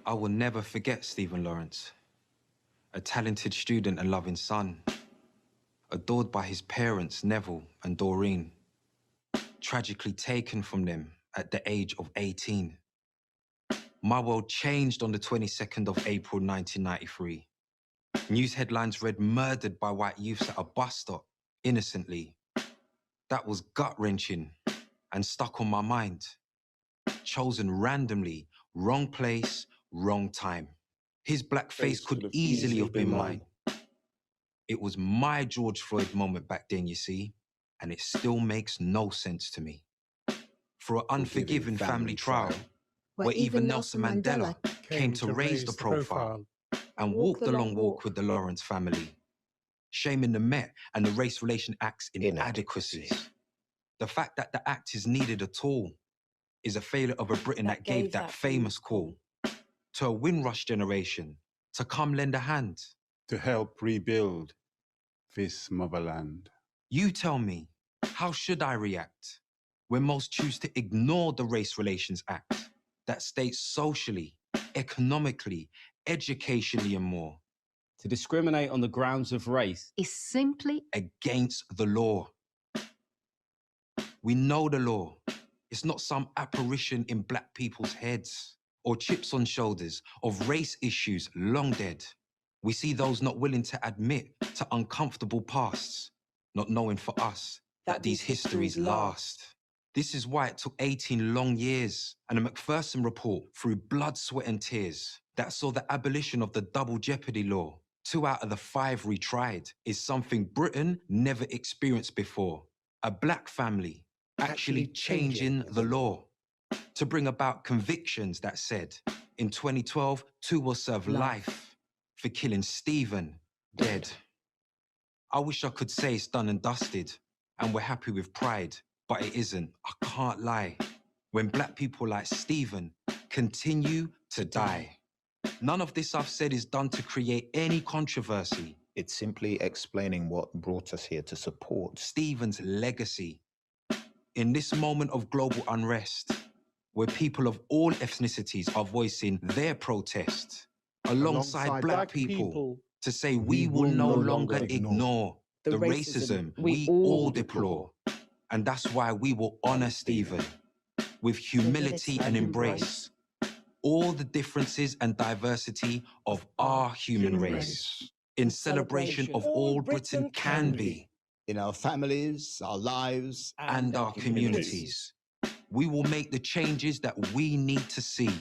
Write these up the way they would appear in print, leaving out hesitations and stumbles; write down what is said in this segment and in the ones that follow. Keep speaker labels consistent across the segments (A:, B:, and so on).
A: I will never forget Stephen Lawrence, a talented student and loving son, adored by his parents, Neville and Doreen, tragically taken from them at the age of 18. My world changed on the 22nd of April, 1993. News headlines read, "Murdered by white youths at a bus stop, innocently." That was gut-wrenching and stuck on my mind. Chosen randomly, wrong place, wrong time. His black face could easily have been mine. It was my George Floyd moment back then, you see, and it still makes no sense to me. For an unforgiving family trial, where even Nelson Mandela came to raise the profile and walk the long walk with the Lawrence family, shaming the Met and the Race Relation Act's inadequacies. The fact that the act is needed at all is a failure of a Britain that gave that famous call to a Windrush generation to come lend a hand.
B: To help rebuild this motherland.
A: You tell me, how should I react when most choose to ignore the Race Relations Act that states socially, economically, educationally and more?
C: To discriminate on the grounds of race
D: is simply
A: against the law. We know the law. It's not some apparition in black people's heads or chips on shoulders of race issues long dead. We see those not willing to admit to uncomfortable pasts, not knowing for us that these histories last. This is why it took 18 long years and a Macpherson report through blood, sweat and tears that saw the abolition of the double jeopardy law. 2 out of the 5 retried is something Britain never experienced before. A black family actually changing the law to bring about convictions that said, in 2012, 2 will serve life for killing Stephen dead. I wish I could say it's done and dusted and we're happy with pride, but it isn't. I can't lie. When black people like Stephen continue to die. None of this I've said is done to create any controversy.
E: It's simply explaining what brought us here to support
A: Stephen's legacy. In this moment of global unrest, where people of all ethnicities are voicing their protest alongside black people to say we will no longer ignore the racism we all deplore. And that's why we will honor Stephen with humility and embrace all the differences and diversity of our human race in celebration of all Britain can be.
F: In our families, our lives,
A: and our communities. We will make the changes that we need to see,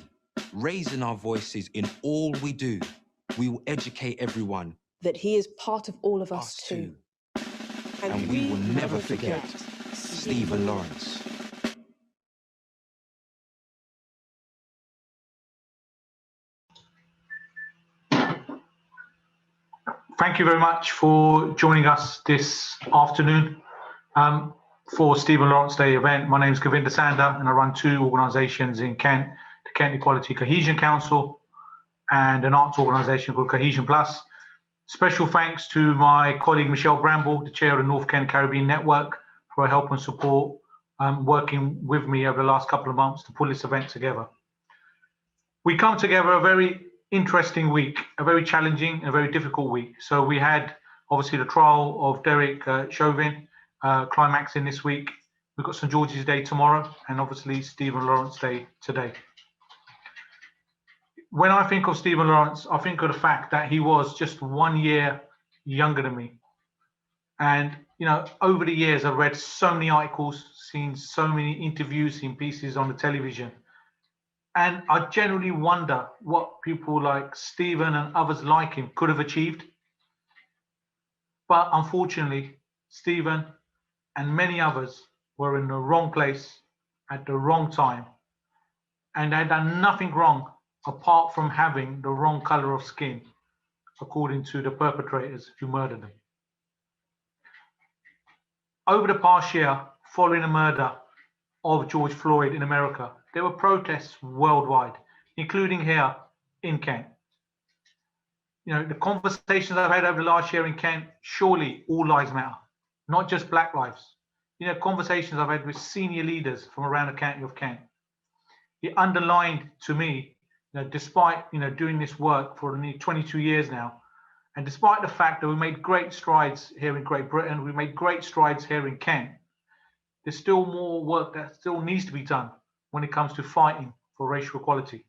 A: raising our voices in all we do. We will educate everyone
G: that he is part of all of us too.
A: And we will never forget Stephen Lawrence.
H: Thank you very much for joining us this afternoon for Stephen Lawrence Day event. My name is Govinda Sanda and I run 2 organisations in Kent, the Kent Equality Cohesion Council and an arts organisation called Cohesion Plus. Special thanks to my colleague Michelle Bramble, the chair of the North Kent Caribbean Network, for her help and support working with me over the last couple of months to pull this event together. We come together a very interesting week, a very challenging and a very difficult week. So we had obviously the trial of Derek Chauvin climaxing this week. We've got St George's Day tomorrow and obviously Stephen Lawrence Day today. When I think of Stephen Lawrence, I think of the fact that he was just 1 year younger than me. And, you know, over the years, I've read so many articles, seen so many interviews, seen pieces on the television. And I generally wonder what people like Stephen and others like him could have achieved. But unfortunately, Stephen and many others were in the wrong place at the wrong time. And they had done nothing wrong apart from having the wrong color of skin, according to the perpetrators who murdered them. Over the past year, following the murder of George Floyd in America, there were protests worldwide, including here in Kent. You know, the conversations I've had over the last year in Kent, surely all lives matter, not just black lives. You know, conversations I've had with senior leaders from around the county of Kent. It underlined to me despite, doing this work for nearly 22 years now, and despite the fact that we made great strides here in Great Britain, we made great strides here in Kent, there's still more work that still needs to be done when it comes to fighting for racial equality.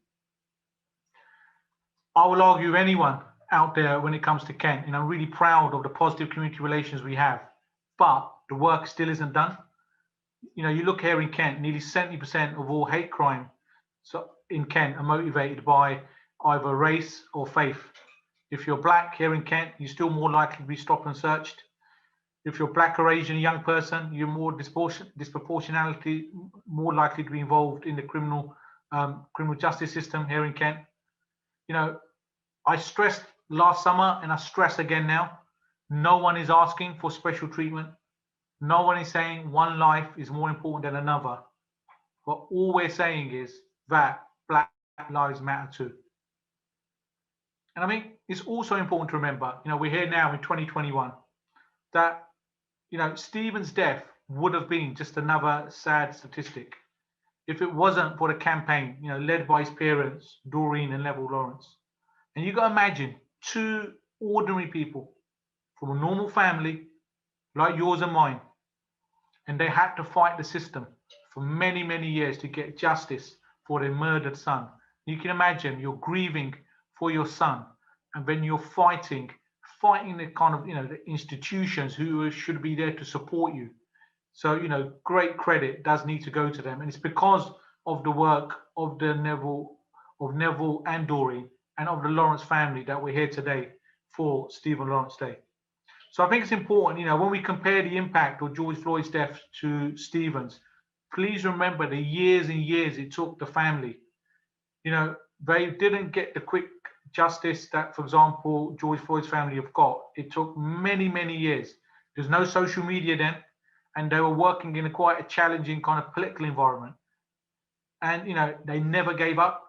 H: I will argue with anyone out there when it comes to Kent, and I'm really proud of the positive community relations we have, but the work still isn't done. You look here in Kent, nearly 70% of all hate crime in Kent are motivated by either race or faith. If you're black here in Kent, you're still more likely to be stopped and searched. If you're black or Asian young person, you're more disproportionality, more likely to be involved in the criminal justice system here in Kent. I stressed last summer, and I stress again now, no one is asking for special treatment. No one is saying one life is more important than another. But all we're saying is that Black lives matter too. And I mean, it's also important to remember, we're here now in 2021, that, Stephen's death would have been just another sad statistic if it wasn't for the campaign, led by his parents, Doreen and Neville Lawrence. And you got to imagine two ordinary people from a normal family like yours and mine, and they had to fight the system for many, many years to get justice for their murdered son. You can imagine you're grieving for your son, and then you're fighting the kind of, the institutions who should be there to support you. So, great credit does need to go to them. And it's because of the work of Neville and Doreen and of the Lawrence family that we're here today for Stephen Lawrence Day. So I think it's important, when we compare the impact of George Floyd's death to Stephen's, please remember the years and years it took the family. They didn't get the quick justice that, for example, George Floyd's family have got. It took many, many years. There's no social media then, and they were working in quite a challenging kind of political environment. And, they never gave up.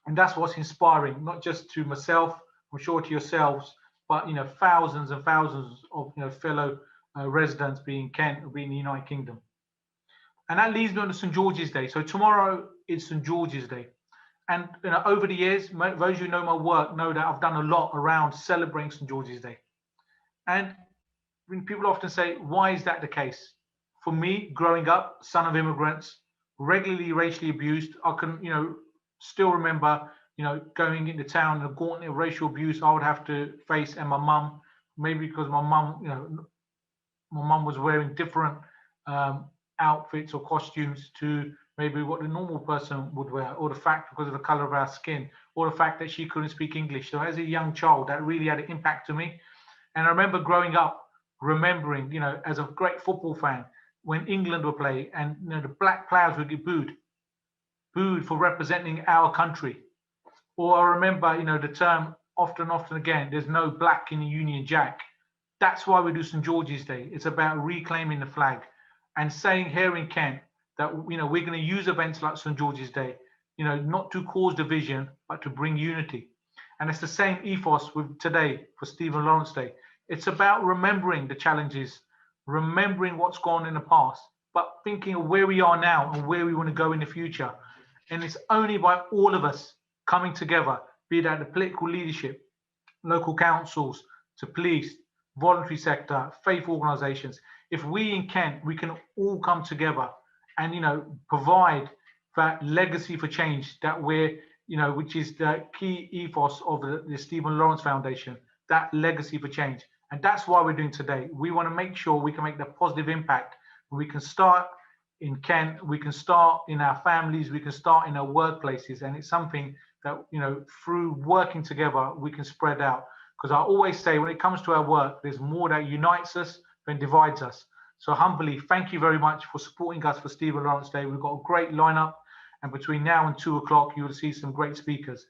H: And that's what's inspiring, not just to myself, I'm sure to yourselves, but, thousands and thousands of, fellow residents being Kent or being the United Kingdom. And that leads me on to St. George's Day. So tomorrow is St. George's Day. And over the years, those who know my work know that I've done a lot around celebrating St. George's Day. And when people often say, why is that the case? For me, growing up, son of immigrants, regularly racially abused, I can, still remember, going into town and the gauntlet of racial abuse I would have to face, and my mum, maybe because my mum was wearing different outfits or costumes to maybe what the normal person would wear, or the fact because of the color of our skin, or the fact that she couldn't speak English. So as a young child, that really had an impact to me. And I remember growing up, remembering, as a great football fan, when England would play and the black players would get booed for representing our country. Or I remember, the term often again, there's no black in the Union Jack. That's why we do St. George's Day. It's about reclaiming the flag and saying here in Kent that, we're going to use events like St. George's Day, not to cause division, but to bring unity. And it's the same ethos with today for Stephen Lawrence Day. It's about remembering the challenges, remembering what's gone in the past, but thinking of where we are now and where we want to go in the future. And it's only by all of us coming together, be that the political leadership, local councils, to police, voluntary sector, faith organisations. If we in Kent, we can all come together and, provide that legacy for change that we're, which is the key ethos of the Stephen Lawrence Foundation, that legacy for change. And that's why we're doing today. We want to make sure we can make the positive impact. We can start in Kent, we can start in our families, we can start in our workplaces. And it's something that, through working together, we can spread out. Because I always say, when it comes to our work, there's more that unites us than divides us. So humbly, thank you very much for supporting us for Stephen Lawrence Day. We've got a great lineup, and between now and 2 o'clock, you will see some great speakers.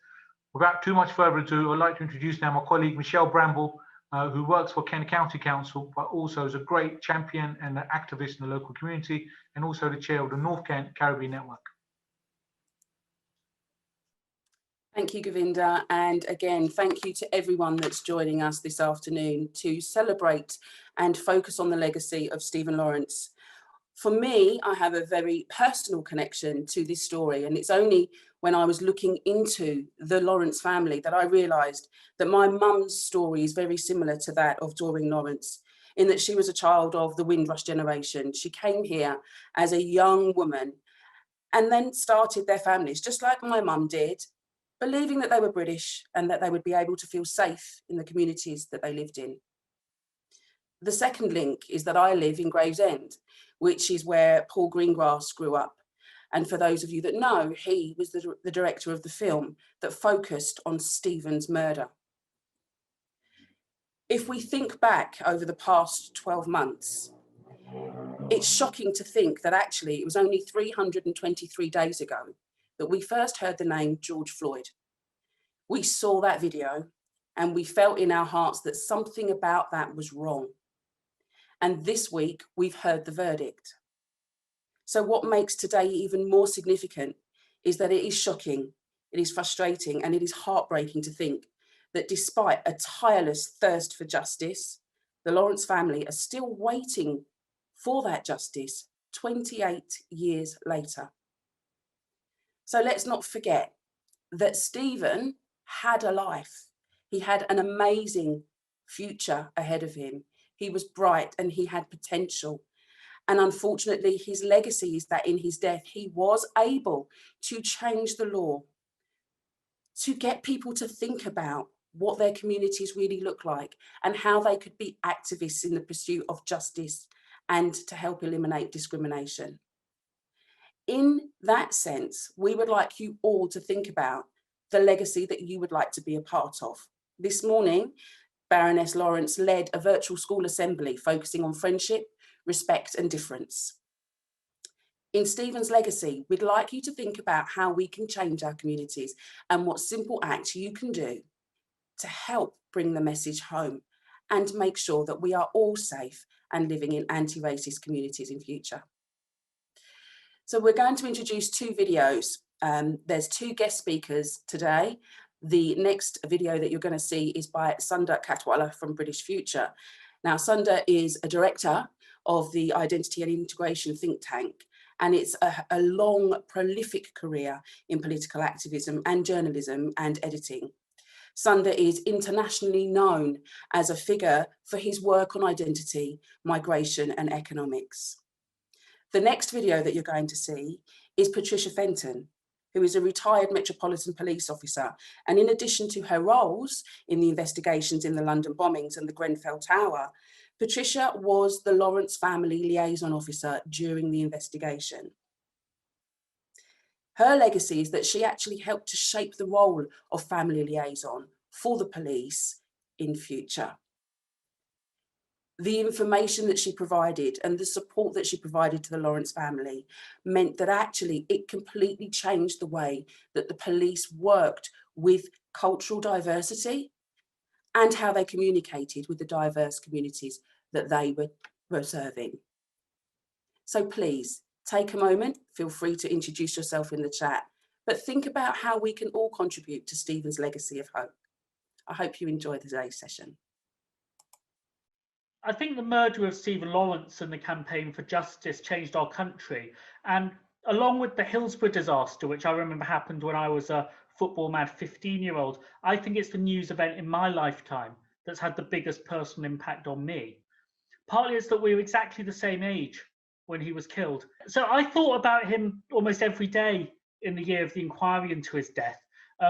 H: Without too much further ado, I'd like to introduce now my colleague, Michelle Bramble, who works for Kent County Council, but also is a great champion and an activist in the local community, and also the chair of the North Kent Caribbean Network.
D: Thank you, Govinda. And again, thank you to everyone that's joining us this afternoon to celebrate and focus on the legacy of Stephen Lawrence. For me, I have a very personal connection to this story, and it's only when I was looking into the Lawrence family that I realised that my mum's story is very similar to that of Doreen Lawrence, in that she was a child of the Windrush generation. She came here as a young woman and then started their families, just like my mum did, believing that they were British and that they would be able to feel safe in the communities that they lived in. The second link is that I live in Gravesend, which is where Paul Greengrass grew up. And for those of you that know, he was the director of the film that focused on Stephen's murder. If we think back over the past 12 months, it's shocking to think that actually it was only 323 days ago that we first heard the name George Floyd. We saw that video and we felt in our hearts that something about that was wrong. And this week we've heard the verdict. So what makes today even more significant is that it is shocking, it is frustrating, and it is heartbreaking to think that despite a tireless thirst for justice, the Lawrence family are still waiting for that justice 28 years later. So let's not forget that Stephen had a life. He had an amazing future ahead of him. He was bright and he had potential. And unfortunately, his legacy is that in his death, he was able to change the law, to get people to think about what their communities really look like and how they could be activists in the pursuit of justice and to help eliminate discrimination. In that sense, we would like you all to think about the legacy that you would like to be a part of. This morning, Baroness Lawrence led a virtual school assembly focusing on friendship, respect and difference. In Stephen's legacy, we'd like you to think about how we can change our communities and what simple acts you can do to help bring the message home and make sure that we are all safe and living in anti-racist communities in future. So we're going to introduce two videos. There's two guest speakers today. The next video that you're going to see is by Sunda Katwala from British Future. Now, Sunda is a director of the Identity and Integration think tank, and it's a long, prolific career in political activism and journalism and editing. Sunda is internationally known as a figure for his work on identity, migration and economics. The next video that you're going to see is Patricia Fenton, who is a retired Metropolitan Police officer. And in addition to her roles in the investigations in the London bombings and the Grenfell Tower, Patricia was the Lawrence family liaison officer during the investigation. Her legacy is that she actually helped to shape the role of family liaison for the police in future. The information that she provided and the support that she provided to the Lawrence family meant that actually it completely changed the way that the police worked with cultural diversity and how they communicated with the diverse communities that they were serving. So please take a moment, feel free to introduce yourself in the chat, but think about how we can all contribute to Stephen's legacy of hope. I hope you enjoy today's session.
I: I think the murder of Stephen Lawrence and the campaign for justice changed our country. And along with the Hillsborough disaster, which I remember happened when I was a football mad 15-year-old, I think it's the news event in my lifetime that's had the biggest personal impact on me. Partly it's that we were exactly the same age when he was killed. So I thought about him almost every day in the year of the inquiry into his death.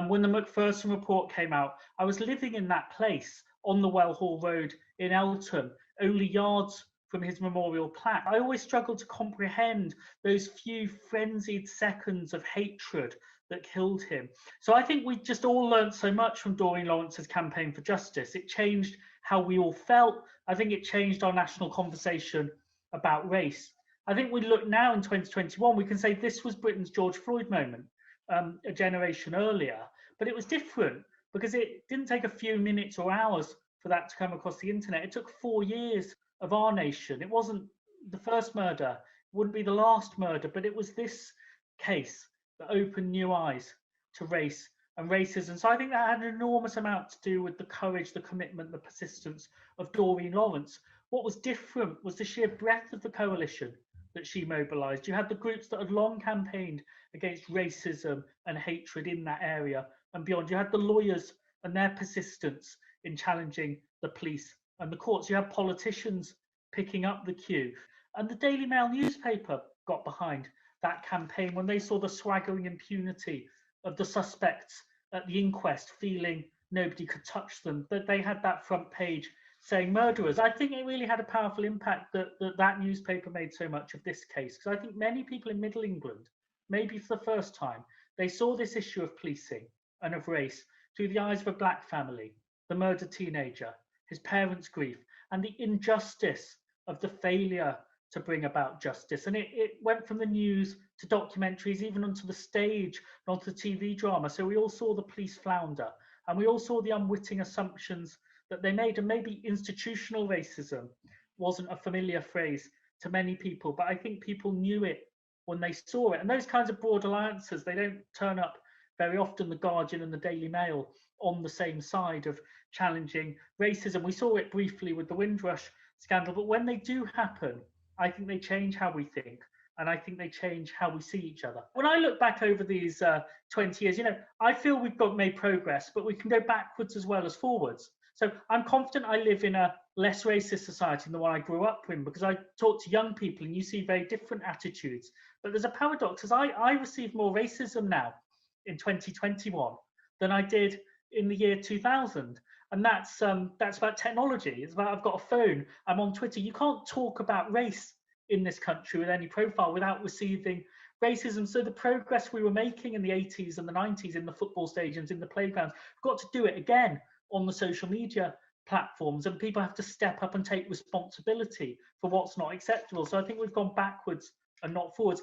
I: When the Macpherson report came out, I was living in that place on the Wellhall Road in Eltham, only yards from his memorial plaque. I always struggled to comprehend those few frenzied seconds of hatred that killed him. So I think we just all learned so much from Doreen Lawrence's campaign for justice. It changed how we all felt. I think it changed our national conversation about race. I think we look now in 2021, we can say this was Britain's George Floyd moment, a generation earlier, but it was different because it didn't take a few minutes or hours for that to come across the internet. It took 4 years of our nation. It wasn't the first murder, it wouldn't be the last murder, but it was this case that opened new eyes to race and racism. So I think that had an enormous amount to do with the courage, the commitment, the persistence of Doreen Lawrence. What was different was the sheer breadth of the coalition that she mobilised. You had the groups that had long campaigned against racism and hatred in that area and beyond. You had the lawyers and their persistence in challenging the police and the courts. You had politicians picking up the cue. And the Daily Mail newspaper got behind that campaign when they saw the swaggering impunity of the suspects at the inquest, feeling nobody could touch them, that they had that front page saying murderers. I think it really had a powerful impact that newspaper made so much of this case, because I think many people in Middle England, maybe for the first time, they saw this issue of policing and of race through the eyes of a black family, the murdered teenager, his parents' grief, and the injustice of the failure to bring about justice. And it went from the news to documentaries, even onto the stage, and onto the TV drama. So we all saw the police flounder, and we all saw the unwitting assumptions that they made. And maybe institutional racism wasn't a familiar phrase to many people, but I think people knew it when they saw it. And those kinds of broad alliances, they don't turn up very often, the Guardian and the Daily Mail on the same side of challenging racism. We saw it briefly with the Windrush scandal, but when they do happen, I think they change how we think, and I think they change how we see each other. When I look back over these 20 years, I feel we've made progress, but we can go backwards as well as forwards. So I'm confident I live in a less racist society than the one I grew up in, because I talk to young people and you see very different attitudes. But there's a paradox, as I receive more racism now in 2021 than I did in the year 2000. And that's about technology. It's about, I've got a phone, I'm on Twitter. You can't talk about race in this country with any profile without receiving racism. So the progress we were making in the 80s and the 90s in the football stadiums, in the playgrounds, we've got to do it again on the social media platforms, and people have to step up and take responsibility for what's not acceptable. So I think we've gone backwards and not forwards.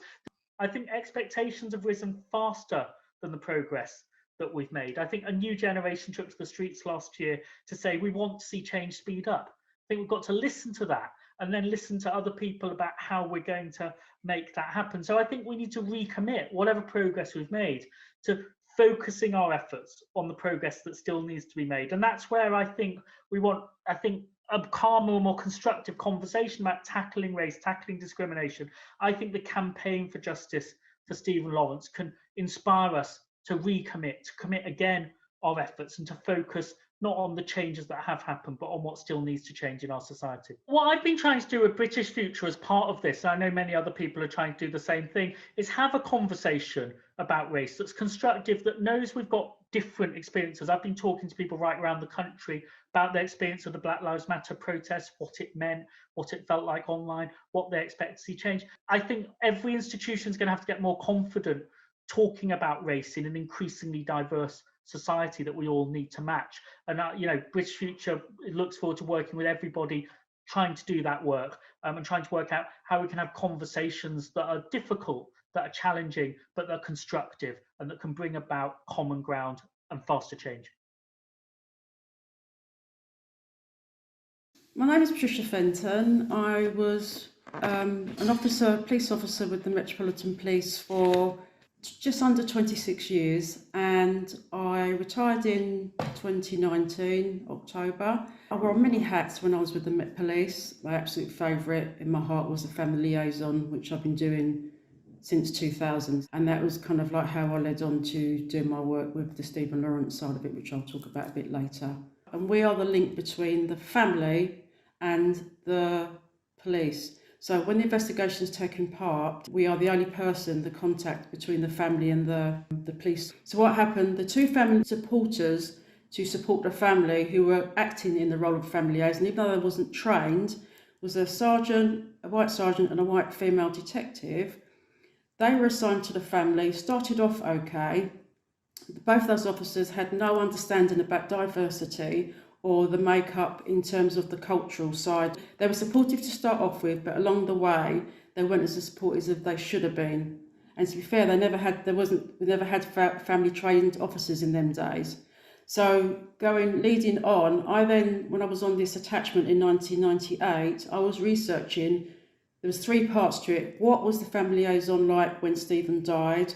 I: I think expectations have risen faster than the progress that we've made. I think a new generation took to the streets last year to say we want to see change speed up. I think we've got to listen to that and then listen to other people about how we're going to make that happen. So I think we need to recommit whatever progress we've made to focusing our efforts on the progress that still needs to be made. And that's where I think we want, a calmer, more constructive conversation about tackling race, tackling discrimination. I think the campaign for justice for Stephen Lawrence can inspire us to recommit, to commit again our efforts and to focus not on the changes that have happened, but on what still needs to change in our society. What I've been trying to do with British Future as part of this, and I know many other people are trying to do the same thing, is have a conversation about race that's constructive, that knows we've got different experiences. I've been talking to people right around the country about their experience of the Black Lives Matter protests, what it meant, what it felt like online, what they expect to see change. I think every institution is going to have to get more confident talking about race in an increasingly diverse society that we all need to match. And British Future looks forward to working with everybody, trying to do that work, and trying to work out how we can have conversations that are difficult, that are challenging, but that are constructive and that can bring about common ground and faster change.
J: My name is Patricia Fenton. I was an police officer with the Metropolitan Police for just under 26 years, and I retired in 2019, October. I wore many hats when I was with the Met Police. My absolute favourite in my heart was the family liaison, which I've been doing since 2000, and that was kind of like how I led on to doing my work with the Stephen Lawrence side of it, which I'll talk about a bit later. And we are the link between the family and the police. So when the investigation is taking part, we are the only person, the contact between the family and the police. So what happened, the two family supporters to support the family who were acting in the role of family liaison, even though they wasn't trained, was a sergeant, a white sergeant and a white female detective. They were assigned to the family, started off okay. Both those officers had no understanding about diversity or the makeup in terms of the cultural side. They were supportive to start off with, but along the way, they weren't as supportive as they should have been. And to be fair, we never had family trained officers in them days. So leading on, when I was on this attachment in 1998, I was researching. There was three parts to it. What was the family liaison like when Stephen died?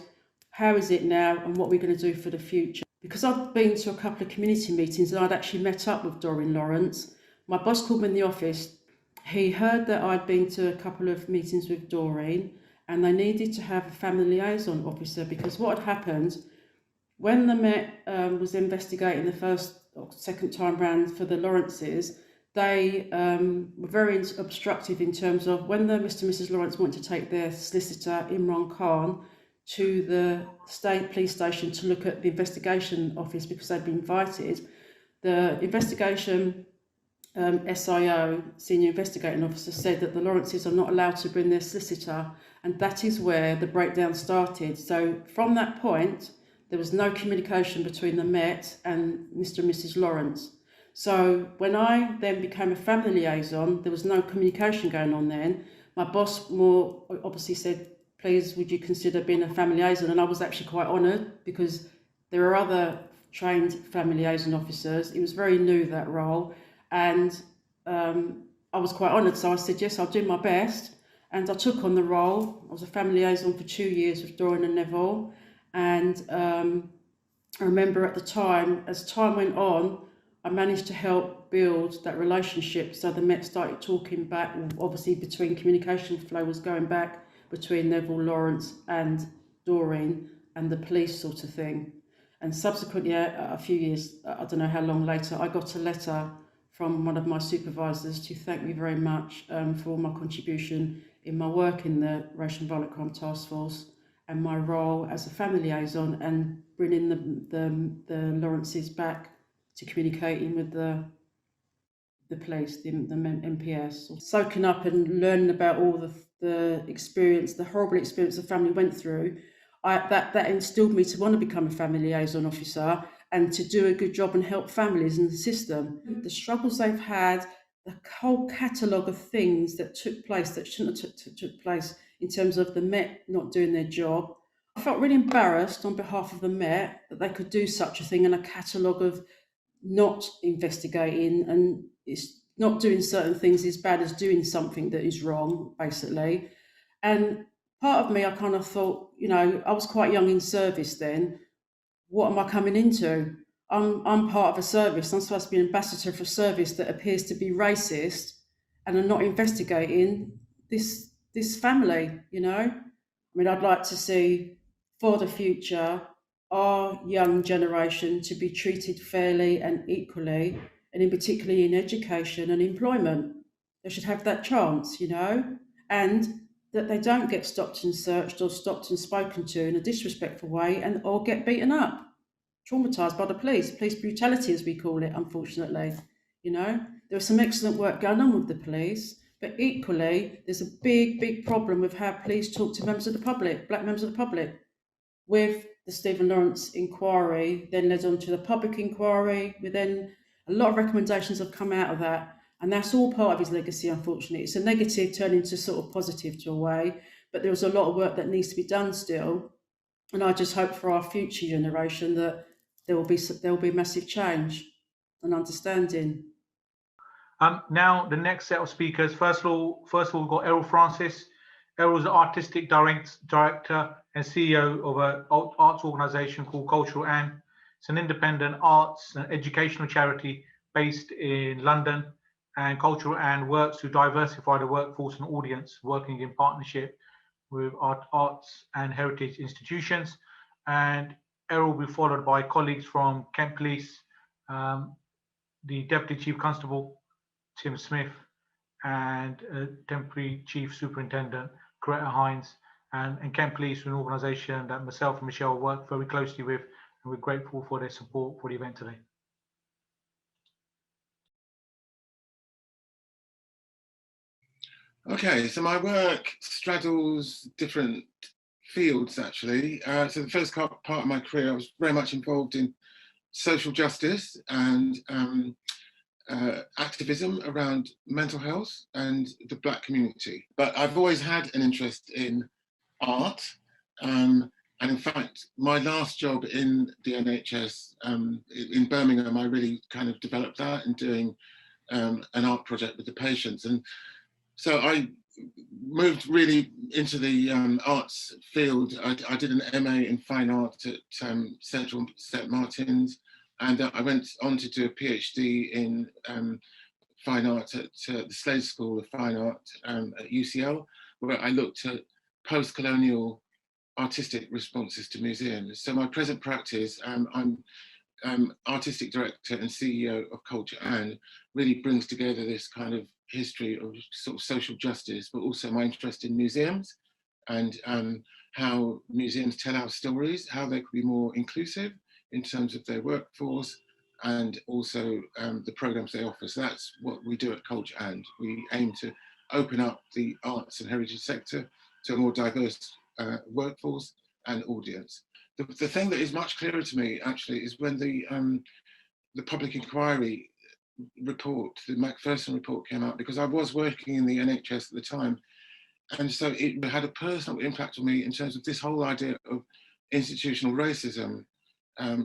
J: How is it now? And what we're going to do for the future? Because I've been to a couple of community meetings and I'd actually met up with Doreen Lawrence. My boss called me in the office he heard that I'd been to a couple of meetings with Doreen, and they needed to have a family liaison officer, because what had happened when the Met was investigating the first or second time round for the Lawrences, they were very obstructive in terms of when the Mr. and Mrs. Lawrence wanted to take their solicitor, Imran Khan, to the state police station to look at the investigation office because they'd been invited. The investigation SIO, Senior Investigating Officer, said that the Lawrences are not allowed to bring their solicitor, and that is where the breakdown started. So from that point, there was no communication between the Met and Mr. and Mrs. Lawrence. So when I then became a family liaison, there was no communication going on then. My boss more obviously said, please, would you consider being a family liaison? And I was actually quite honoured, because there are other trained family liaison officers. It was very new, that role. And I was quite honoured. So I said, yes, I'll do my best. And I took on the role. I was a family liaison for 2 years with Doreen and Neville. And I remember at the time, as time went on, I managed to help build that relationship. So the Met started talking back, obviously between communication flow was going back between Neville Lawrence and Doreen and the police sort of thing. And subsequently, a few years, I don't know how long later, I got a letter from one of my supervisors to thank me very much for all my contribution in my work in the Racial and Violent Crime Task Force and my role as a family liaison and bringing the Lawrences back to communicating with the police, the MPS, soaking up and learning about all the experience, the horrible experience the family went through. That instilled me to want to become a family liaison officer and to do a good job and help families in the system. The struggles they've had, the whole catalogue of things that took place that shouldn't have took place in terms of the Met not doing their job. I felt really embarrassed on behalf of the Met that they could do such a thing, and a catalogue of not investigating, and it's not doing certain things as bad as doing something that is wrong, basically. And part of me, I kind of thought, you know, I was quite young in service then. What am I coming into? I'm part of a service. I'm supposed to be an ambassador for a service that appears to be racist, and I'm not investigating this family, you know? I mean, I'd like to see for the future our young generation to be treated fairly and equally, and in particularly in education and employment. They should have that chance, you know, and that they don't get stopped and searched or stopped and spoken to in a disrespectful way or get beaten up, traumatised by the police brutality as we call it, unfortunately. You know, there's some excellent work going on with the police, but equally there's a big problem with how police talk to members of the public, black members of the public. With the Stephen Lawrence inquiry, then led on to the public inquiry, then a lot of recommendations have come out of that, and that's all part of his legacy, unfortunately. It's a negative turning to sort of positive to a way, but there was a lot of work that needs to be done still, and I just hope for our future generation that there will be massive change and understanding.
H: Now the next set of speakers. First of all, we've got Errol Francis. Errol is the artistic director and CEO of an arts organisation called Cultural Ann. It's an independent arts and educational charity based in London, and Cultural Ann works to diversify the workforce and audience, working in partnership with arts and heritage institutions. And Errol will be followed by colleagues from Kent Police, the Deputy Chief Constable, Tim Smith, and Temporary Chief Superintendent, Greta Hines, and Kent Police, an organisation that myself and Michelle work very closely with, and we're grateful for their support for the event today.
K: Okay, so my work straddles different fields, actually. So the first part of my career, I was very much involved in social justice and activism around mental health and the Black community. But I've always had an interest in art. And in fact, my last job in the NHS in Birmingham, I really kind of developed that in doing an art project with the patients. And so I moved really into the arts field. I did an MA in fine art at Central St Martin's, and I went on to do a PhD in fine art at the Slade School of Fine Art at UCL, where I looked at post-colonial artistic responses to museums. So my present practice, I'm artistic director and CEO of Culture and really brings together this kind of history of sort of social justice, but also my interest in museums and how museums tell our stories, how they could be more inclusive in terms of their workforce, and also the programs they offer. So that's what we do at Culture and. We aim to open up the arts and heritage sector to a more diverse workforce and audience. The thing that is much clearer to me actually is when the public inquiry report, the Macpherson report came out, because I was working in the NHS at the time. And so it had a personal impact on me in terms of this whole idea of institutional racism.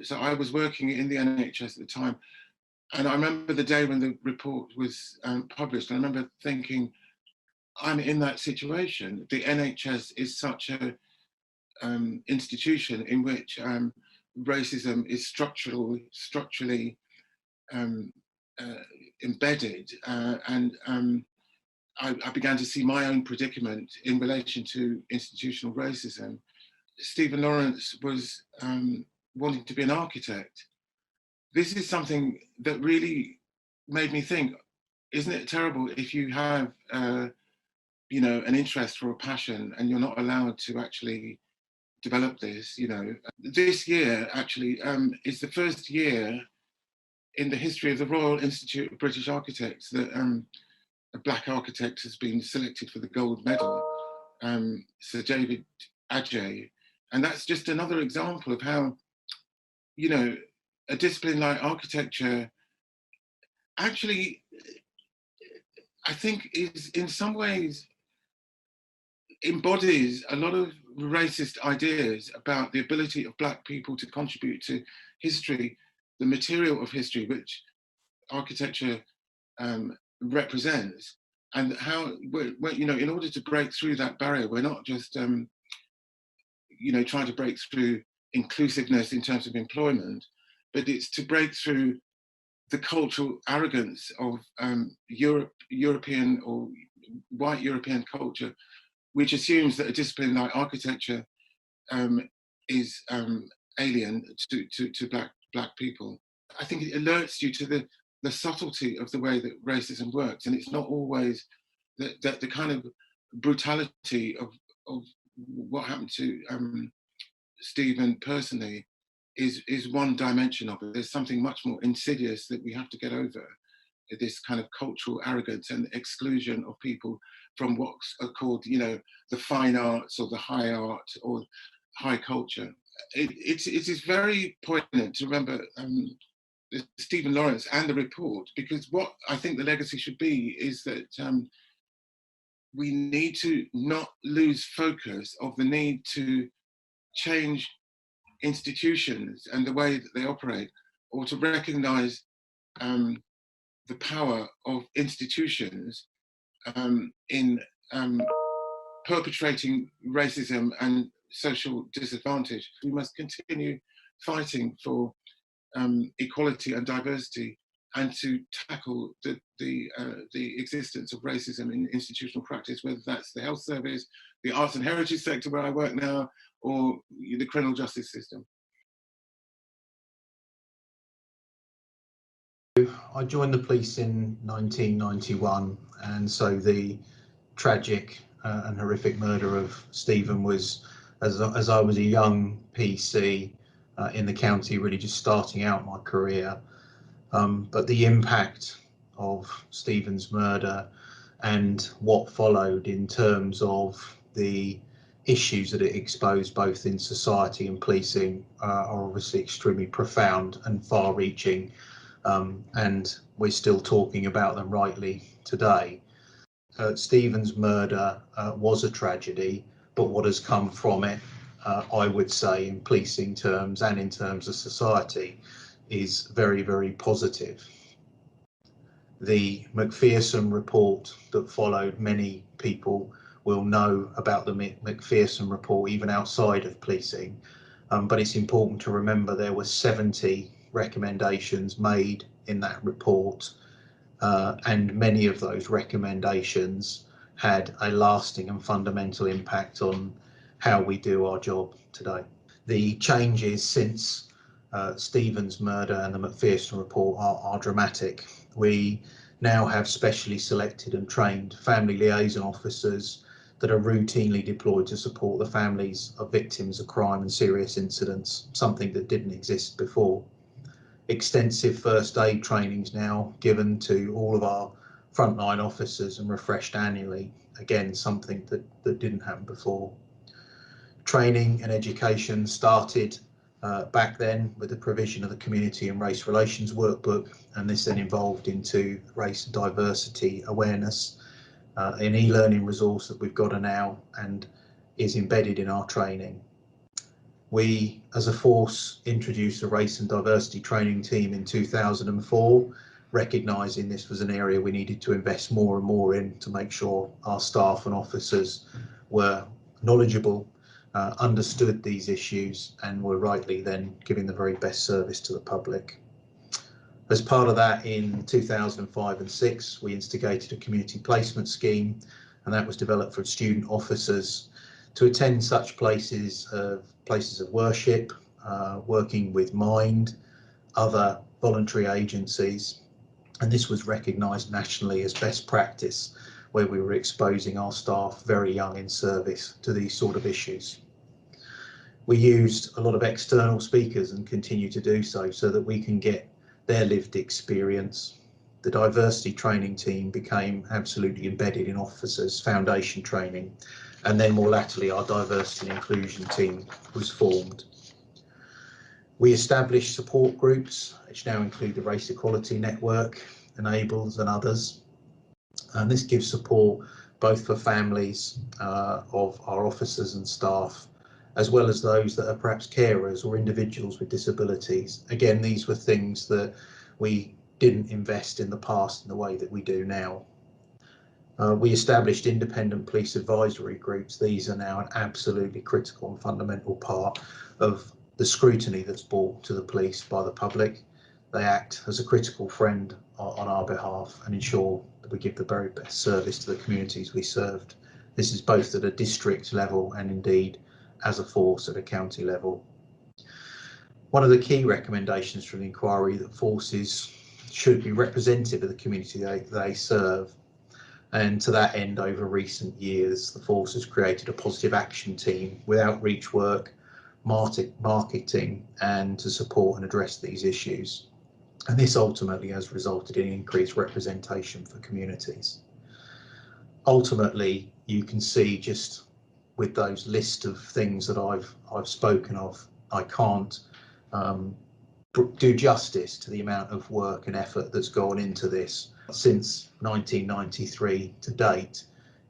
K: So I was working in the NHS at the time. And I remember the day when the report was published, and I remember thinking, I'm in that situation. The NHS is such a institution in which racism is structurally embedded, and I began to see my own predicament in relation to institutional racism. Stephen Lawrence was wanting to be an architect. This is something that really made me think, isn't it terrible if you have you know, an interest or a passion and you're not allowed to actually develop this, you know. This year actually is the first year in the history of the Royal Institute of British Architects that a black architect has been selected for the gold medal, Sir David Adjaye. And that's just another example of how, you know, a discipline like architecture actually, I think, is in some ways embodies a lot of racist ideas about the ability of black people to contribute to history, the material of history, which architecture represents, and how, you know, in order to break through that barrier, we're not just, you know, trying to break through inclusiveness in terms of employment, but it's to break through the cultural arrogance of European or white European culture, which assumes that a discipline like architecture is alien to black people. I think it alerts you to the subtlety of the way that racism works, and it's not always that the kind of brutality of what happened to Stephen personally is one dimension of it. There's something much more insidious that we have to get over, this kind of cultural arrogance and exclusion of people from what's called, you know, the fine arts or the high art or high culture. It is very poignant to remember Stephen Lawrence and the report, because what I think the legacy should be is that we need to not lose focus of the need to change institutions and the way that they operate, or to recognize the power of institutions in perpetrating racism and social disadvantage. We must continue fighting for equality and diversity, and to tackle the existence of racism in institutional practice, whether that's the health service, the arts and heritage sector where I work now, or the criminal justice system.
E: I joined the police in 1991, and so the tragic and horrific murder of Stephen was, as I was a young PC in the county, really just starting out my career. But the impact of Stephen's murder and what followed in terms of the issues that it exposed both in society and policing are obviously extremely profound and far-reaching. And we're still talking about them rightly today. Stephen's murder was a tragedy, but what has come from it, I would say, in policing terms and in terms of society, is very, very positive. The Macpherson report that followed, many people will know about the Macpherson report even outside of policing, but it's important to remember there were 70 recommendations made in that report. and many of those recommendations had a lasting and fundamental impact on how we do our job today. The changes since Stephen's murder and the Macpherson report are dramatic. We now have specially selected and trained family liaison officers that are routinely deployed to support the families of victims of crime and serious incidents, something that didn't exist before. Extensive first aid trainings now given to all of our frontline officers and refreshed annually, again something that didn't happen before. Training and education started back then with the provision of the Community and Race Relations Workbook, and this then evolved into race and diversity awareness, an e-learning resource that we've got now and is embedded in our training. We, as a force, introduced a race and diversity training team in 2004, recognising this was an area we needed to invest more and more in to make sure our staff and officers were knowledgeable, understood these issues, and were rightly then giving the very best service to the public. As part of that, in 2005 and 6, we instigated a community placement scheme, and that was developed for student officers to attend such places of worship, working with Mind, other voluntary agencies, and this was recognised nationally as best practice, where we were exposing our staff very young in service to these sort of issues. We used a lot of external speakers and continue to do so that we can get their lived experience. The diversity training team became absolutely embedded in officers' foundation training, and then more latterly our diversity and inclusion team was formed. We established support groups, which now include the Race Equality Network, Enables and others, and this gives support both for families of our officers and staff, as well as those that are perhaps carers or individuals with disabilities. Again, these were things that we didn't invest in the past in the way that we do now. We established independent police advisory groups. These are now an absolutely critical and fundamental part of the scrutiny that's brought to the police by the public. They act as a critical friend on our behalf and ensure that we give the very best service to the communities we served. This is both at a district level and indeed as a force at a county level. One of the key recommendations from the inquiry that forces should be representative of the community they serve, and to that end, over recent years, the force has created a positive action team with outreach work, marketing, and to support and address these issues. And this ultimately has resulted in increased representation for communities. Ultimately, you can see just with those list of things that I've spoken of, I can't do justice to the amount of work and effort that's gone into this. Since 1993 to date,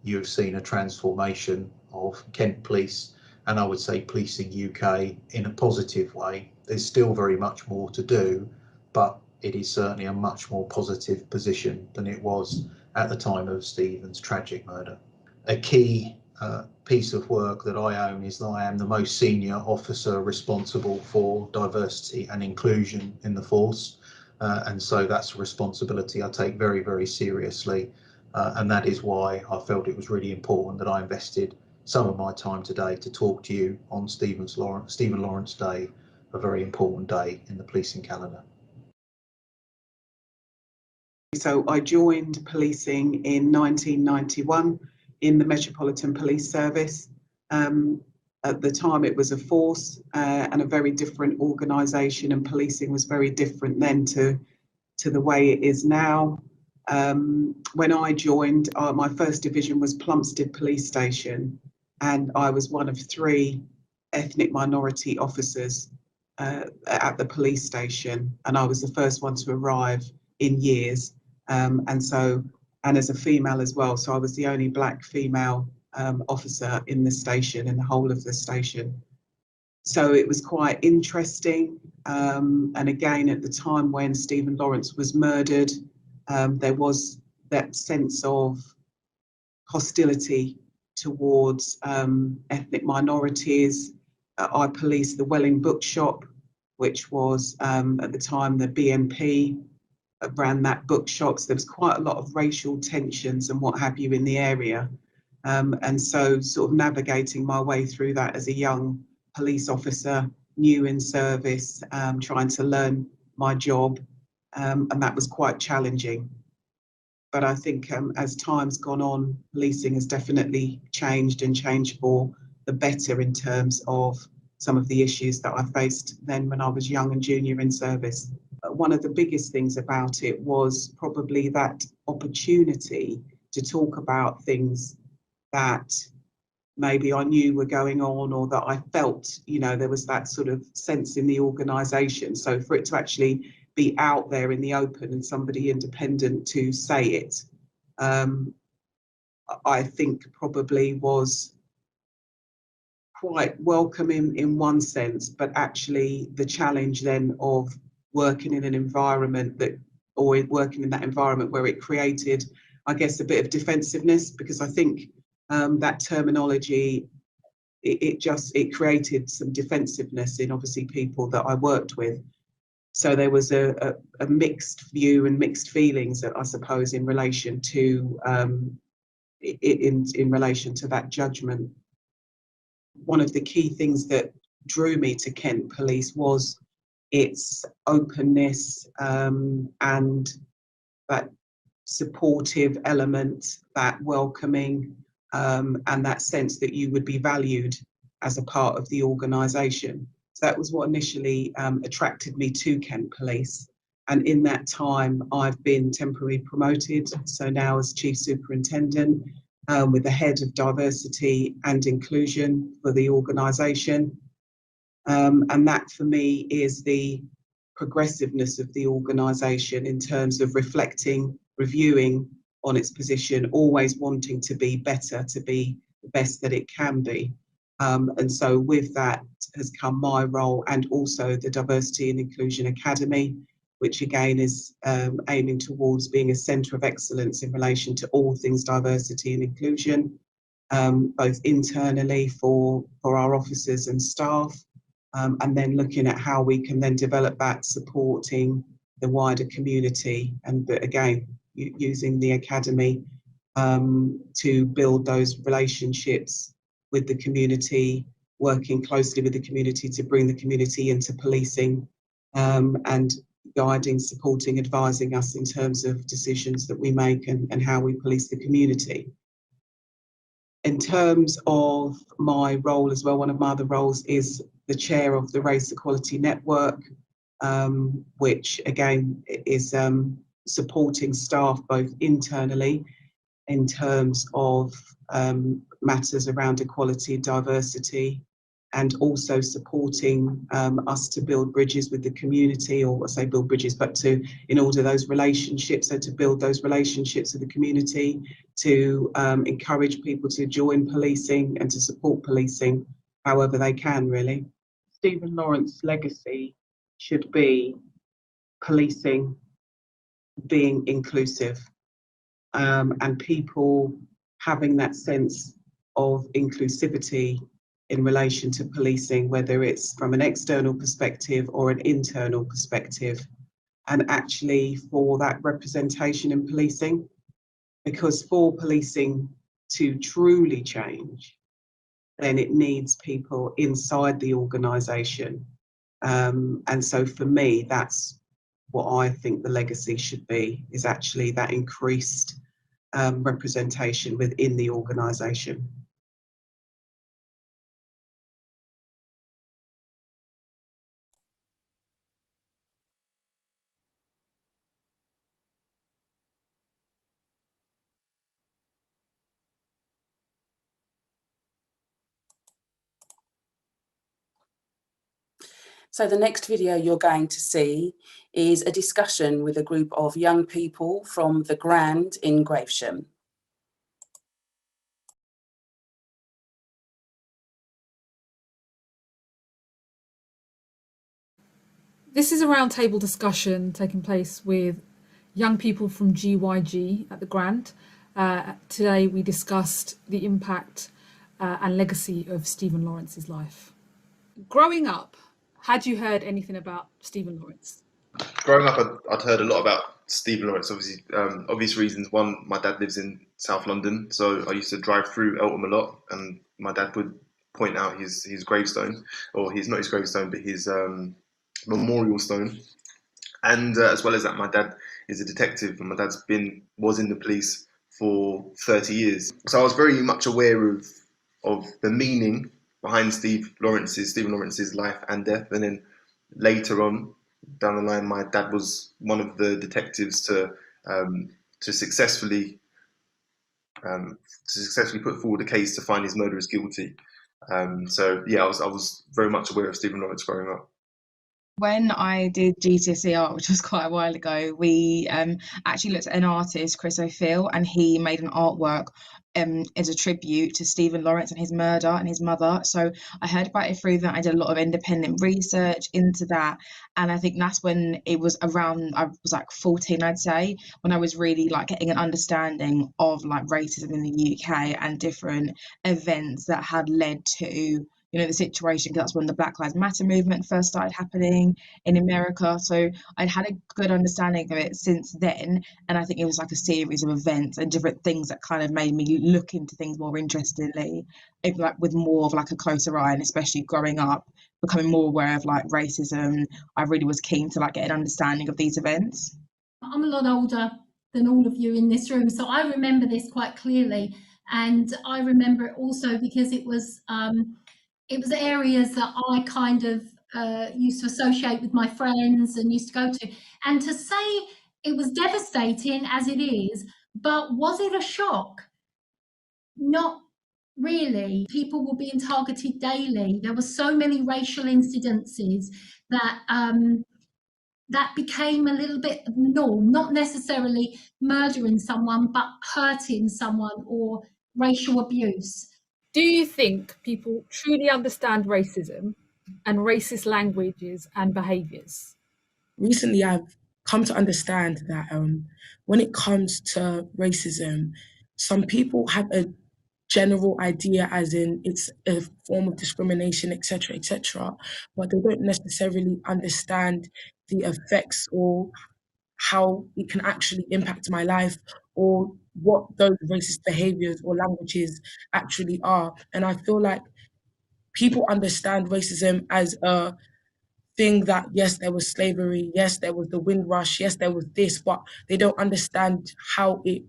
E: you have seen a transformation of Kent Police, and I would say Policing UK, in a positive way. There's still very much more to do, but it is certainly a much more positive position than it was at the time of Stephen's tragic murder. A key piece of work that I own is that I am the most senior officer responsible for diversity and inclusion in the force, and so that's a responsibility I take very, very seriously, and that is why I felt it was really important that I invested some of my time today to talk to you on Stephen Lawrence Day, a very important day in the policing calendar.
L: So I joined policing in 1991 in the Metropolitan Police Service. At the time it was a force and a very different organisation, and policing was very different then to the way it is now. When I joined, my first division was Plumstead Police Station, and I was one of 3 ethnic minority officers at the police station, and I was the first one to arrive in years, and as a female as well, so I was the only black female officer in the station, in the whole of the station. So it was quite interesting, and again at the time when Stephen Lawrence was murdered, there was that sense of hostility towards ethnic minorities. I policed the Welling Bookshop, which was at the time the BNP ran that bookshops. There was quite a lot of racial tensions and what have you in the area. And so sort of navigating my way through that as a young police officer, new in service, trying to learn my job, and that was quite challenging. But I think as time's gone on, policing has definitely changed and changed for the better in terms of some of the issues that I faced then when I was young and junior in service. One of the biggest things about it was probably that opportunity to talk about things that maybe I knew were going on, or that I felt, you know, there was that sort of sense in the organisation. So for it to actually be out there in the open and somebody independent to say it, I think probably was quite welcome in one sense, but actually the challenge then of working in an environment that, or working in that environment where it created, I guess, a bit of defensiveness, because I think that terminology, it created some defensiveness in obviously people that I worked with. So there was a mixed view and mixed feelings, I suppose, in relation to in relation to that judgment. One of the key things that drew me to Kent Police was its openness and that supportive element, that welcoming, and that sense that you would be valued as a part of the organisation. So that was what initially attracted me to Kent Police. And in that time, I've been temporarily promoted. So now as Chief Superintendent, with the Head of Diversity and Inclusion for the organisation. And that for me is the progressiveness of the organisation in terms of reflecting, reviewing on its position, always wanting to be better, to be the best that it can be. And so with that has come my role, and also the Diversity and Inclusion Academy, which again is aiming towards being a centre of excellence in relation to all things diversity and inclusion, both internally for our officers and staff, and then looking at how we can then develop that, supporting the wider community, and again, using the academy to build those relationships with the community, working closely with the community to bring the community into policing, and guiding, supporting, advising us in terms of decisions that we make and how we police the community. In terms of my role as well, one of my other roles is the chair of the Race Equality Network, which again is supporting staff both internally in terms of matters around equality and diversity, and also supporting us to build bridges with the community, or I say build bridges, but in order those relationships, so to build those relationships with the community, to encourage people to join policing and to support policing however they can, really. Stephen Lawrence's legacy should be policing being inclusive, and people having that sense of inclusivity in relation to policing, whether it's from an external perspective or an internal perspective, and actually for that representation in policing, because for policing to truly change, then it needs people inside the organisation. And so for me, that's what I think the legacy should be, is actually that increased representation within the organisation.
D: So the next video you're going to see is a discussion with a group of young people from the Grand in Gravesham.
M: This is a roundtable discussion taking place with young people from GYG at the Grand. Today we discussed the impact and legacy of Stephen Lawrence's life. Growing up, had you heard anything about Stephen Lawrence?
N: Growing up, I'd heard a lot about Stephen Lawrence, obviously, obvious reasons. One, my dad lives in South London, so I used to drive through Eltham a lot, and my dad would point out his gravestone, or not his gravestone, but his memorial stone. And as well as that, my dad is a detective, and my dad's was in the police for 30 years. So I was very much aware of the meaning behind Stephen Lawrence's life and death. And then later on down the line, my dad was one of the detectives to successfully put forward a case to find his murderers guilty. So yeah, I was very much aware of Stephen Lawrence growing up.
O: When I did GCSE art, which was quite a while ago, we actually looked at an artist, Chris O'Feal, and he made an artwork as a tribute to Stephen Lawrence and his murder and his mother. So I heard about it through that. I did a lot of independent research into that. And I think that's when it was around, I was like 14, I'd say, when I was really like getting an understanding of like racism in the UK and different events that had led to the situation, because that's when the Black Lives Matter movement first started happening in America. So I'd had a good understanding of it since then. And I think it was like a series of events and different things that kind of made me look into things more interestingly, like with more of like a closer eye, and especially growing up, becoming more aware of like racism. I really was keen to like get an understanding of these events.
P: I'm a lot older than all of you in this room, so I remember this quite clearly. And I remember it also because it was areas that I kind of used to associate with my friends and used to go to. And to say it was devastating as it is, but was it a shock? Not really. People were being targeted daily. There were so many racial incidences that that became a little bit of the norm, not necessarily murdering someone, but hurting someone or racial abuse.
M: Do you think people truly understand racism and racist languages and behaviours?
Q: Recently, I've come to understand that when it comes to racism, some people have a general idea as in it's a form of discrimination, etc., but they don't necessarily understand the effects or how it can actually impact my life or what those racist behaviors or languages actually are. And I feel like people understand racism as a thing that, yes, there was slavery, yes, there was the Windrush, yes, there was this, but they don't understand how it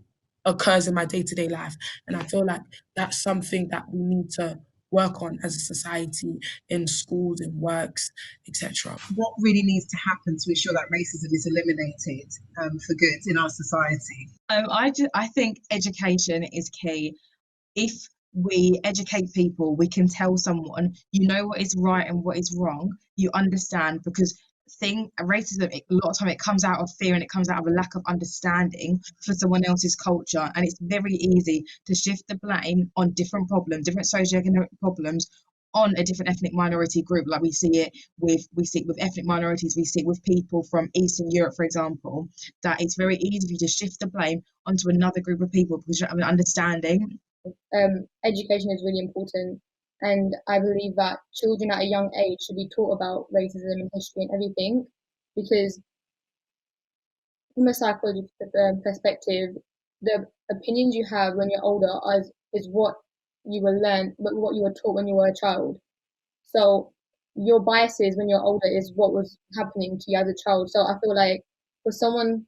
Q: occurs in my day-to-day life. And I feel like that's something that we need to work on as a society, in schools, in works, etc.
R: What really needs to happen to ensure that racism is eliminated for good in our society?
O: I think education is key. If we educate people, we can tell someone, you know what is right and what is wrong. You understand, because racism, a lot of time it comes out of fear and it comes out of a lack of understanding for someone else's culture, and it's very easy to shift the blame on different problems, different socioeconomic problems, on a different ethnic minority group. Like we see it with ethnic minorities, we see it with people from Eastern Europe, for example, that it's very easy for you to shift the blame onto another group of people because you don't have an understanding.
S: Education is really important, and I believe that children at a young age should be taught about racism and history and everything, because from a psychological perspective, the opinions you have when you're older is what you will learn, but what you were taught when you were a child. So your biases when you're older is what was happening to you as a child. So I feel like for someone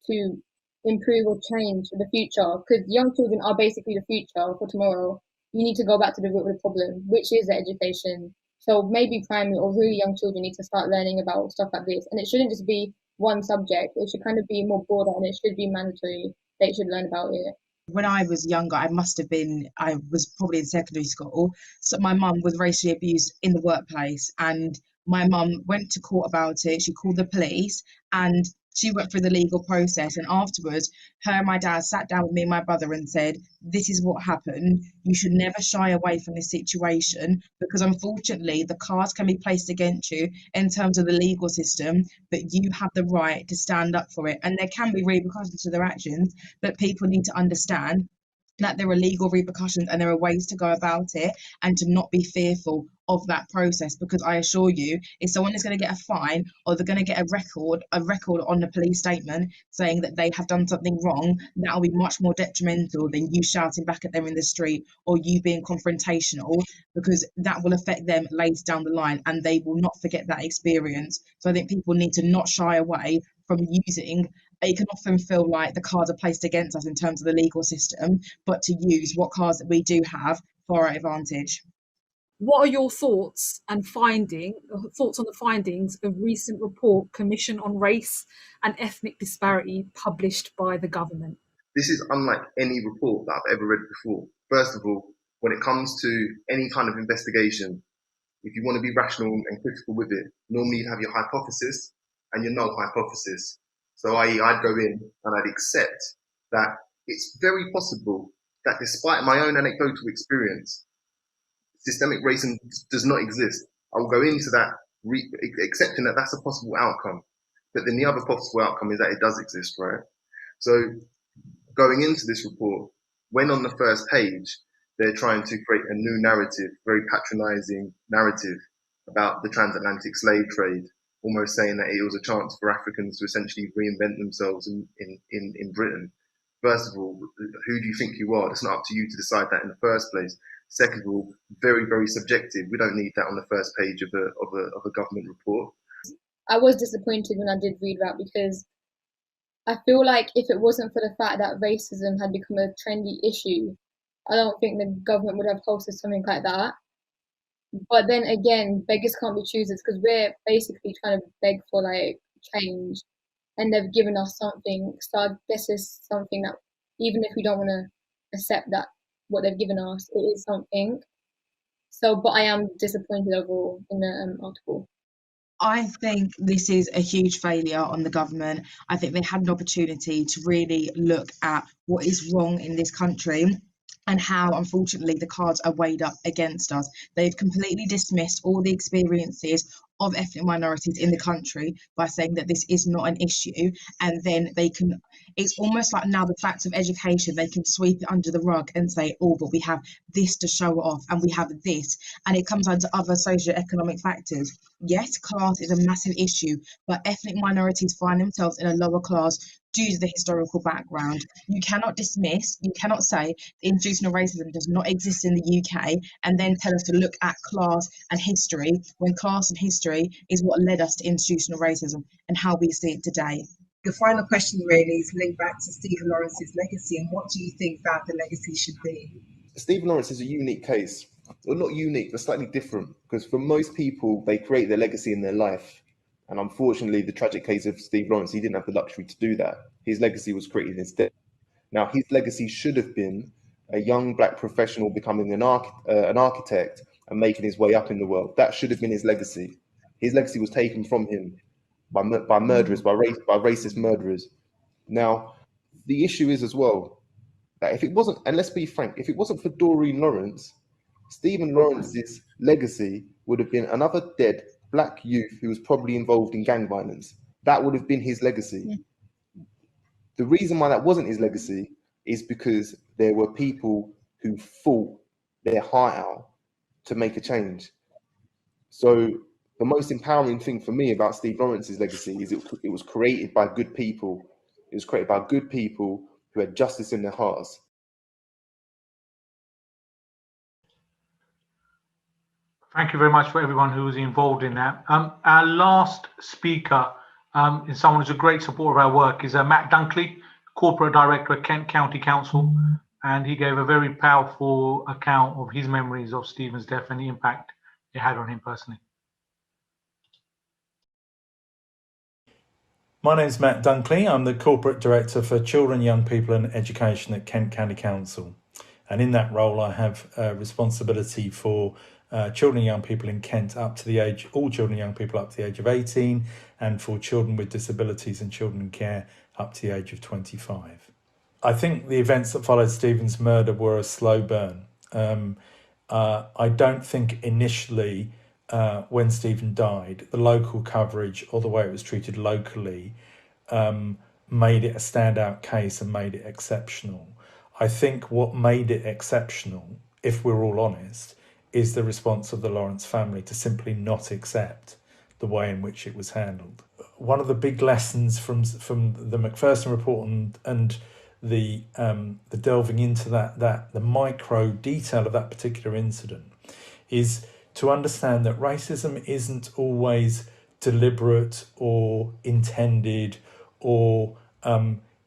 S: to improve or change for the future, because young children are basically the future for tomorrow, you need to go back to the root of the problem, which is the education. So maybe primary or really young children need to start learning about stuff like this. And it shouldn't just be one subject. It should kind of be more broader, and it should be mandatory. They should learn about it.
O: When I was younger, I was probably in secondary school. So my mum was racially abused in the workplace, and my mum went to court about it. She called the police and she went through the legal process. And afterwards, her and my dad sat down with me and my brother and said, this is what happened. You should never shy away from this situation, because unfortunately the cards can be placed against you in terms of the legal system, but you have the right to stand up for it. And there can be repercussions to their actions, but people need to understand that there are legal repercussions and there are ways to go about it, and to not be fearful of that process, because I assure you, if someone is going to get a fine or they're going to get a record on the police statement saying that they have done something wrong, that will be much more detrimental than you shouting back at them in the street or you being confrontational, because that will affect them later down the line and they will not forget that experience. So I think people need to not shy away from using. It can often feel like the cards are placed against us in terms of the legal system, but to use what cards that we do have for our advantage.
M: What are your thoughts on the findings of recent report Commission on Race and Ethnic Disparity published by the government?
N: This is unlike any report that I've ever read before. First of all, when it comes to any kind of investigation, if you want to be rational and critical with it, normally you have your hypothesis and your null hypothesis. So i.e. I'd go in and I'd accept that it's very possible that despite my own anecdotal experience, systemic racism does not exist. I will go into that accepting that that's a possible outcome. But then the other possible outcome is that it does exist, right? So going into this report, when on the first page, they're trying to create a new narrative, very patronizing narrative about the transatlantic slave trade, almost saying that it was a chance for Africans to essentially reinvent themselves in Britain. First of all, who do you think you are? It's not up to you to decide that in the first place. Second of all, very, very subjective. We don't need that on the first page of a government report.
S: I was disappointed when I did read that, because I feel like if it wasn't for the fact that racism had become a trendy issue, I don't think the government would have posted something like that. But then again, beggars can't be choosers, because we're basically trying to beg for like change, and they've given us something. So I guess it's something that, even if we don't want to accept that what they've given us, it is something. So, but I am disappointed overall in the article.
O: I think this is a huge failure on the government. I think they had an opportunity to really look at what is wrong in this country and how, unfortunately, the cards are weighed up against us. They've completely dismissed all the experiences of ethnic minorities in the country by saying that this is not an issue, and then it's almost like now the facts of education, they can sweep it under the rug and say, oh, but we have this to show off and we have this, and it comes down to other socio-economic factors. Yes, class is a massive issue, but ethnic minorities find themselves in a lower class due to the historical background. You cannot say institutional racism does not exist in the UK and then tell us to look at class and history, when class and history is what led us to institutional racism and how we see it today.
R: The final question really is linked back to Stephen Lawrence's legacy, and what do you think that the legacy should be?
N: Stephen Lawrence is a unique case. Well, not unique, but slightly different, because for most people, they create their legacy in their life. And unfortunately, the tragic case of Steve Lawrence, he didn't have the luxury to do that. His legacy was created in his death. Now, his legacy should have been a young black professional becoming an architect and making his way up in the world. That should have been his legacy. His legacy was taken from him by murderers, by racist murderers. Now, the issue is as well that if it wasn't, and let's be frank, if it wasn't for Doreen Lawrence, Stephen Lawrence's legacy would have been another dead black youth who was probably involved in gang violence. That would have been his legacy. Yeah. The reason why that wasn't his legacy is because there were people who fought their heart out to make a change. So the most empowering thing for me about Steve Lawrence's legacy is it was created by good people. It was created by good people who had justice in their hearts.
H: Thank you very much for everyone who was involved in that. Our last speaker is someone who's a great supporter of our work, is Matt Dunkley, Corporate Director at Kent County Council, and he gave a very powerful account of his memories of Stephen's death and the impact it had on him personally.
T: My name's Matt Dunkley. I'm the Corporate Director for Children, Young People and Education at Kent County Council. And in that role, I have responsibility for children and young people in Kent up to the age, all children and young people up to the age of 18, and for children with disabilities and children in care up to the age of 25. I think the events that followed Stephen's murder were a slow burn. I don't think initially when Stephen died, the local coverage or the way it was treated locally made it a standout case and made it exceptional. I think what made it exceptional, if we're all honest, is the response of the Lawrence family to simply not accept the way in which it was handled. One of the big lessons from the Macpherson report and the delving into the micro detail of that particular incident is to understand that racism isn't always deliberate or intended or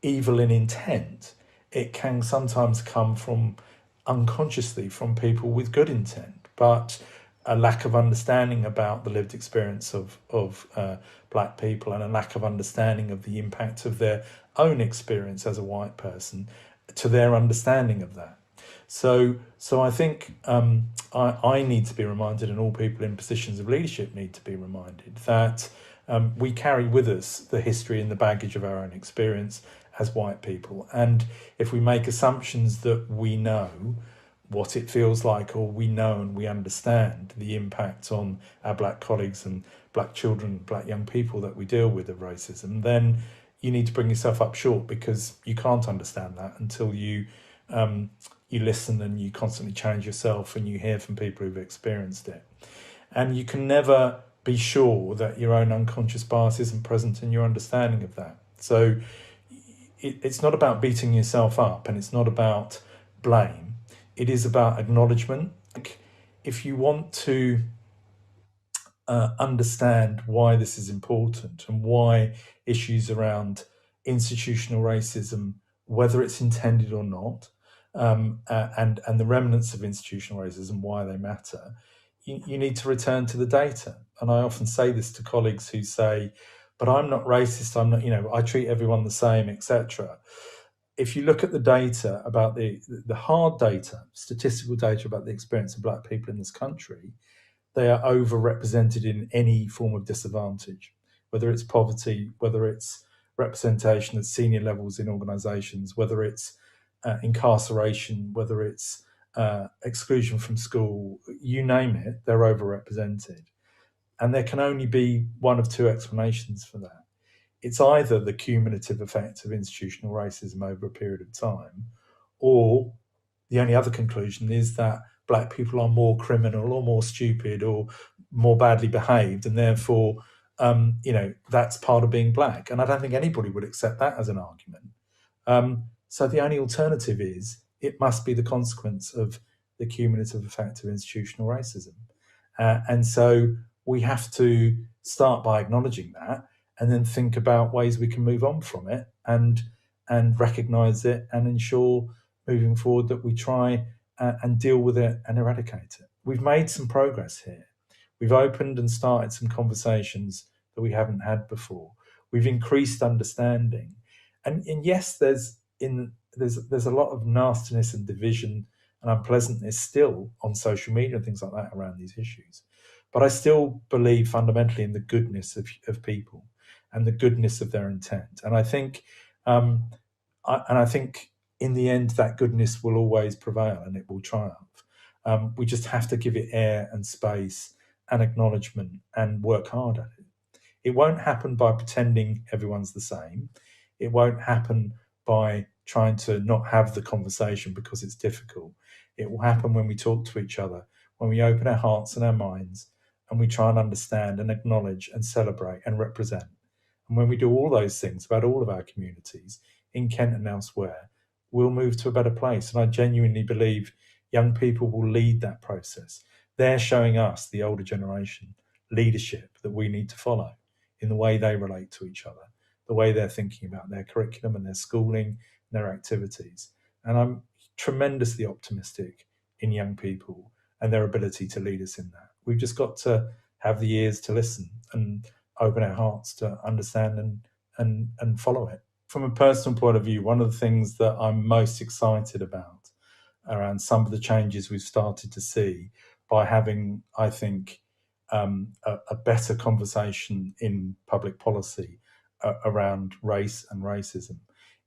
T: evil in intent. It can sometimes come from unconsciously from people with good intent, but a lack of understanding about the lived experience of black people and a lack of understanding of the impact of their own experience as a white person to their understanding of that. So I think I need to be reminded, and all people in positions of leadership need to be reminded, that we carry with us the history and the baggage of our own experience as white people. And if we make assumptions that we know what it feels like, or we know and we understand the impact on our black colleagues and black children, black young people that we deal with of racism, then you need to bring yourself up short, because you can't understand that until you listen and you constantly challenge yourself and you hear from people who've experienced it. And you can never be sure that your own unconscious bias isn't present in your understanding of that. So it's not about beating yourself up, and it's not about blame. It is about acknowledgement. If you want to understand why this is important and why issues around institutional racism, whether it's intended or not, and the remnants of institutional racism, why they matter, you need to return to the data. And I often say this to colleagues who say, but I'm not racist, I'm not, I treat everyone the same, etc. If you look at the data about the hard data, statistical data about the experience of black people in this country, they are overrepresented in any form of disadvantage, whether it's poverty, whether it's representation at senior levels in organisations, whether it's incarceration, whether it's exclusion from school, you name it, they're overrepresented. And there can only be one of two explanations for that. It's either the cumulative effect of institutional racism over a period of time, or the only other conclusion is that black people are more criminal or more stupid or more badly behaved, and therefore, that's part of being black. And I don't think anybody would accept that as an argument. So the only alternative is it must be the consequence of the cumulative effect of institutional racism. And so we have to start by acknowledging that, and then think about ways we can move on from it and recognise it and ensure moving forward that we try and deal with it and eradicate it. We've made some progress here. We've opened and started some conversations that we haven't had before. We've increased understanding. And yes, there's a lot of nastiness and division and unpleasantness still on social media and things like that around these issues. But I still believe fundamentally in the goodness of people and the goodness of their intent. And I think, in the end, that goodness will always prevail and it will triumph. We just have to give it air and space and acknowledgement and work hard at it. It won't happen by pretending everyone's the same. It won't happen by trying to not have the conversation because it's difficult. It will happen when we talk to each other, when we open our hearts and our minds, and we try and understand and acknowledge and celebrate and represent. And when we do all those things about all of our communities in Kent and elsewhere, we'll move to a better place. And I genuinely believe young people will lead that process. They're showing us, the older generation, leadership that we need to follow in the way they relate to each other, the way they're thinking about their curriculum and their schooling and their activities. And I'm tremendously optimistic in young people and their ability to lead us in that. We've just got to have the ears to listen and open our hearts to understand and follow it. From a personal point of view, one of the things that I'm most excited about around some of the changes we've started to see by having, I think, a better conversation in public policy around race and racism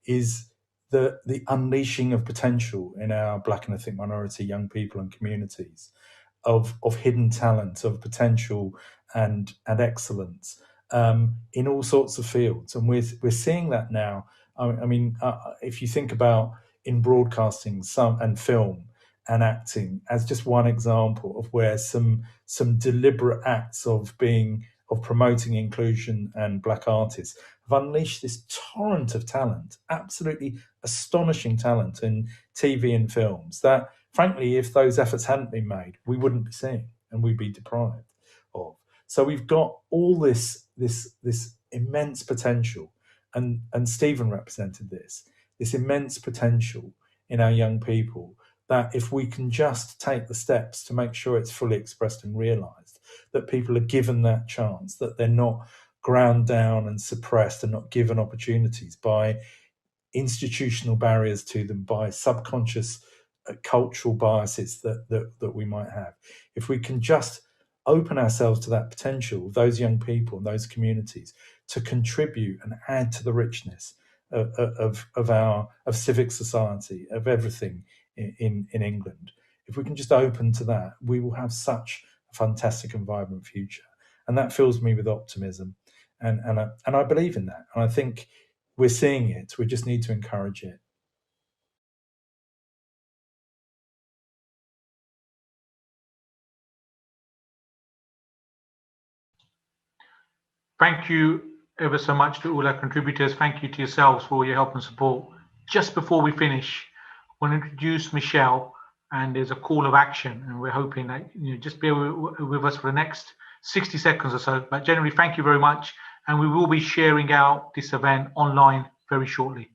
T: is the unleashing of potential in our Black and ethnic minority young people and communities, of hidden talent, of potential and excellence in all sorts of fields. And we're seeing that now. I mean, if you think about in broadcasting and film and acting as just one example of where some deliberate acts of promoting inclusion and Black artists have unleashed this torrent of talent, absolutely astonishing talent in TV and films that, frankly, if those efforts hadn't been made, we wouldn't be seeing and we'd be deprived of. So we've got all this immense potential, and Stephen represented this immense potential in our young people, that if we can just take the steps to make sure it's fully expressed and realised, that people are given that chance, that they're not ground down and suppressed and not given opportunities by institutional barriers to them, by subconscious cultural biases that we might have. If we can just open ourselves to that potential, those young people and those communities, to contribute and add to the richness of civic society, of everything in England. If we can just open to that, we will have such a fantastic and vibrant future. And that fills me with optimism. And I believe in that. And I think we're seeing it. We just need to encourage it.
H: Thank you ever so much to all our contributors. Thank you to yourselves for all your help and support. Just before we finish, I want to introduce Michelle, and there's a call of action, and we're hoping that you just bear with us for the next 60 seconds or so. But generally, thank you very much, and we will be sharing out this event online very shortly.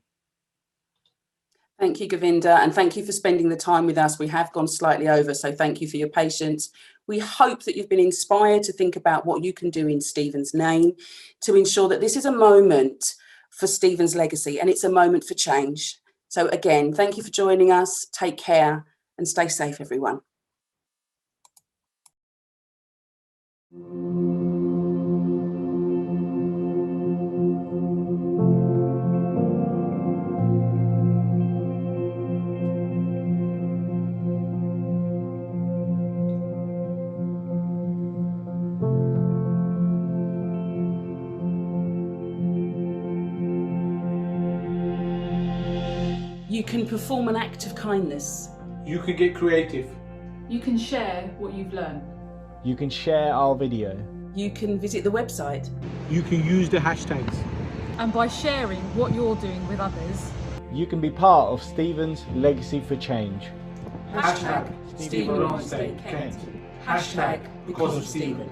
D: Thank you, Govinda, and thank you for spending the time with us. We have gone slightly over, so thank you for your patience. We hope that you've been inspired to think about what you can do in Stephen's name to ensure that this is a moment for Stephen's legacy, and it's a moment for change. So again, thank you for joining us. Take care and stay safe, everyone. You can perform an act of kindness.
U: You can get creative.
M: You can share what you've learned.
V: You can share our video.
D: You can visit the website.
U: You can use the hashtags.
M: And by sharing what you're doing with others,
V: you can be part of Stephen's Legacy for Change.
U: Hashtag Stephen Lawrence Day Kent. Hashtag because of Stephen.